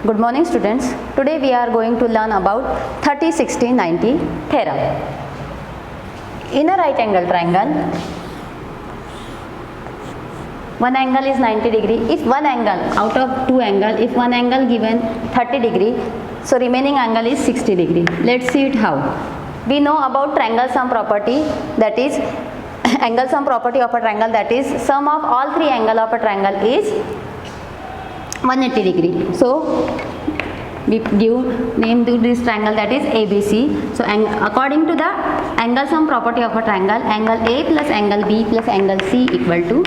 Good morning students. Today we are going to learn about 30, 60, 90 theorem. In a right angle triangle, one angle is 90 degree. If one angle out of two angle, if one angle given 30 degree, so remaining angle is 60 degree. Let's see it how. We know about triangle sum property, that is angle sum property of a triangle, that is sum of all three angle of a triangle is 180 degree. So we give name to this triangle, that is ABC. So according to the angle sum property of a triangle, angle A plus angle B plus angle C equal to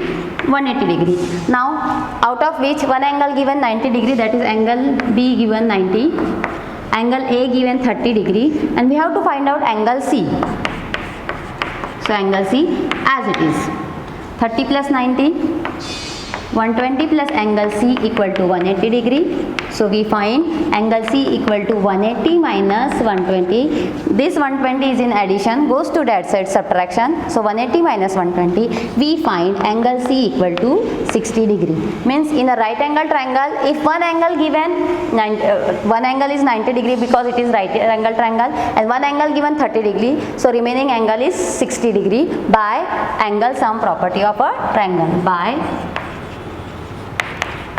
180 degree. Now out of which one angle given 90 degree, that is angle B given 90, angle A given 30 degree, and we have to find out angle C. So angle C as it is 30 plus 90, 120 plus angle C equal to 180 degree. So we find angle C equal to 180 minus 120. This 120 is in addition, goes to that side subtraction. So 180 minus 120, we find angle C equal to 60 degree. Means in a right angle triangle, if one angle given one angle is 90 degree because it is right angle triangle, and one angle given 30 degree, so remaining angle is 60 degree by angle sum property of a triangle, by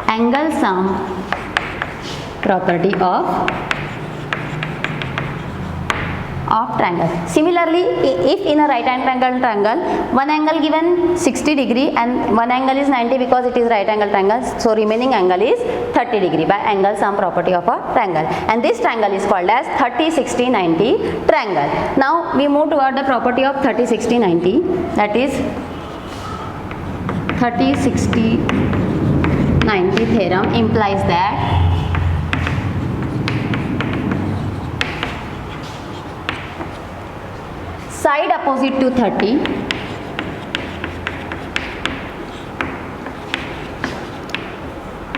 angle sum property of triangle. Similarly, if in a right angle triangle, one angle given 60 degree and one angle is 90 because it is right angle triangle, so remaining angle is 30 degree by angle sum property of a triangle, and this triangle is called as 30, 60, 90 triangle. Now we move toward the property of 30, 60, 90, that is 30, 60, 90 theorem implies that side opposite to 30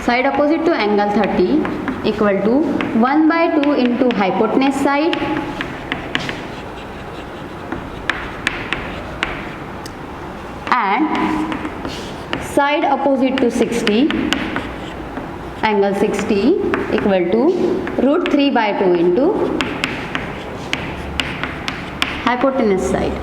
side opposite to angle 30 equal to 1 by 2 into hypotenuse side and side opposite to 60 angle 60 equal to root 3 by 2 into hypotenuse side.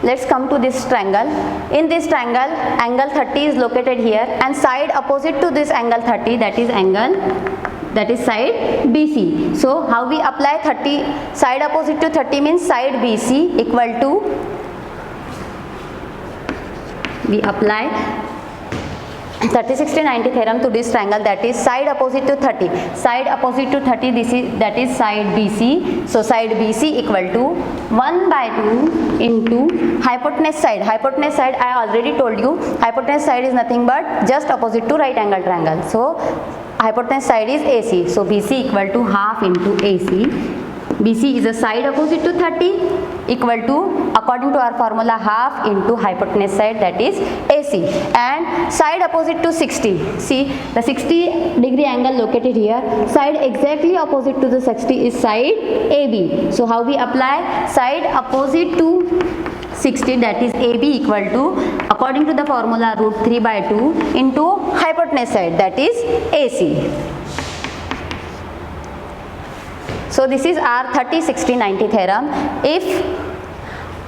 Let's come to this triangle. In this triangle, angle 30 is located here and side opposite to this angle 30, that is side BC. So how we apply 30, side opposite to 30 means side BC equal to, we apply 30, 60, 90 theorem to this triangle, that is side opposite to 30. Side opposite to 30, that is side BC. So side BC equal to 1 by 2 into hypotenuse side. Hypotenuse side I already told you, hypotenuse side is nothing but just opposite to right angle triangle. So hypotenuse side is AC. So BC equal to half into AC. BC is a side opposite to 30 equal to, according to our formula, half into hypotenuse side, that is AC, and side opposite to 60. See the 60 degree angle located here, side exactly opposite to the 60 is side AB. So how we apply side opposite to 60, that is AB equal to, according to the formula, root 3 by 2 into hypotenuse side, that is AC. So this is our 30, 60, 90 theorem. If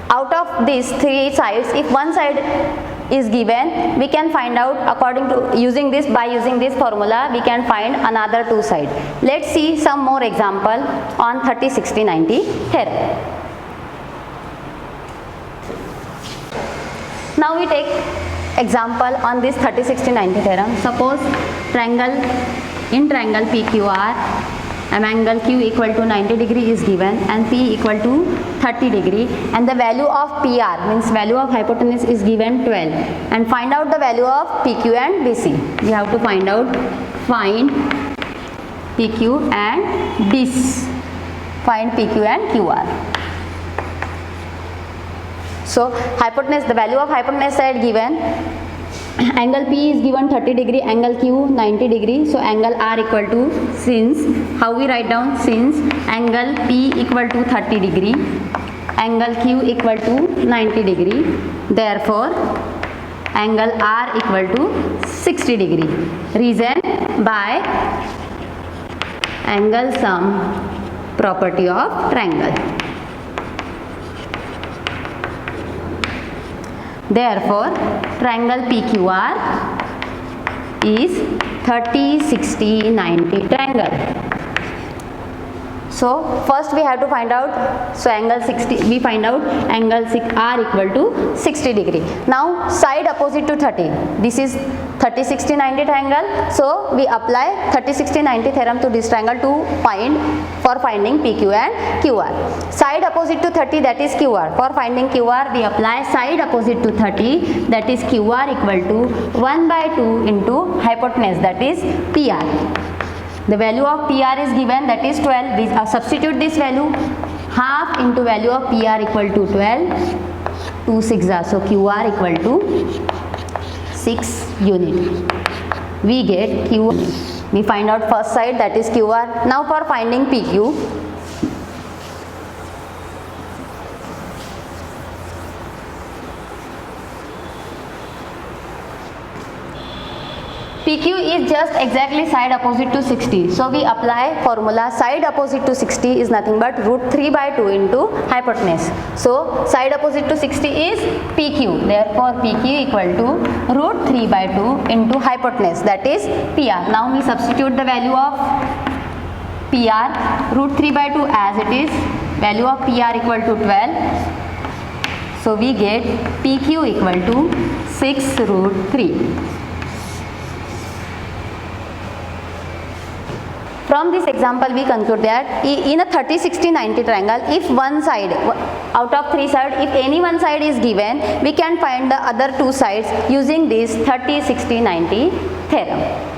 out of these three sides, if one side is given, we can find out according to using this formula, we can find another two sides. Let's see some more example on 30, 60, 90 theorem. Now we take example on this 30, 60, 90 theorem. Suppose in triangle PQR, an angle Q equal to 90 degree is given and P equal to 30 degree, and the value of PR means value of hypotenuse is given 12, and find out the value of PQ and BC. We have to find PQ and BC, find PQ and QR. So hypotenuse, the value of hypotenuse side given, angle P is given 30 degree, angle Q 90 degree, so angle R equal to, since, how we write down, since angle P equal to 30 degree, angle Q equal to 90 degree, therefore angle R equal to 60 degree. Reason by angle sum property of triangle. Therefore, triangle PQR is 30, 60, 90 triangle. So first we have to find out, so angle 60, we find out angle R equal to 60 degree. Now side opposite to 30, this is 30, 60, 90 triangle. So we apply 30, 60, 90 theorem to this triangle to finding PQ and QR. Side opposite to 30, that is QR. For finding QR we apply side opposite to 30, that is QR equal to 1 by 2 into hypotenuse, that is PR. The value of PR is given, that is 12. We substitute this value, half into value of PR equal to 12, 2 6 are, so QR equal to 6 unit. We get Q. We find out first side, that is QR. Now for finding PQ, PQ is just exactly side opposite to 60. So we apply formula, side opposite to 60 is nothing but root 3 by 2 into hypotenuse. So side opposite to 60 is PQ. Therefore PQ equal to root 3 by 2 into hypotenuse, that is PR. Now we substitute the value of PR, root 3 by 2 as it is, value of PR equal to 12. So we get PQ equal to 6 root 3. From this example we conclude that in a 30, 60, 90 triangle, if one side out of 3 sides, if any one side is given, we can find the other 2 sides using this 30, 60, 90 theorem.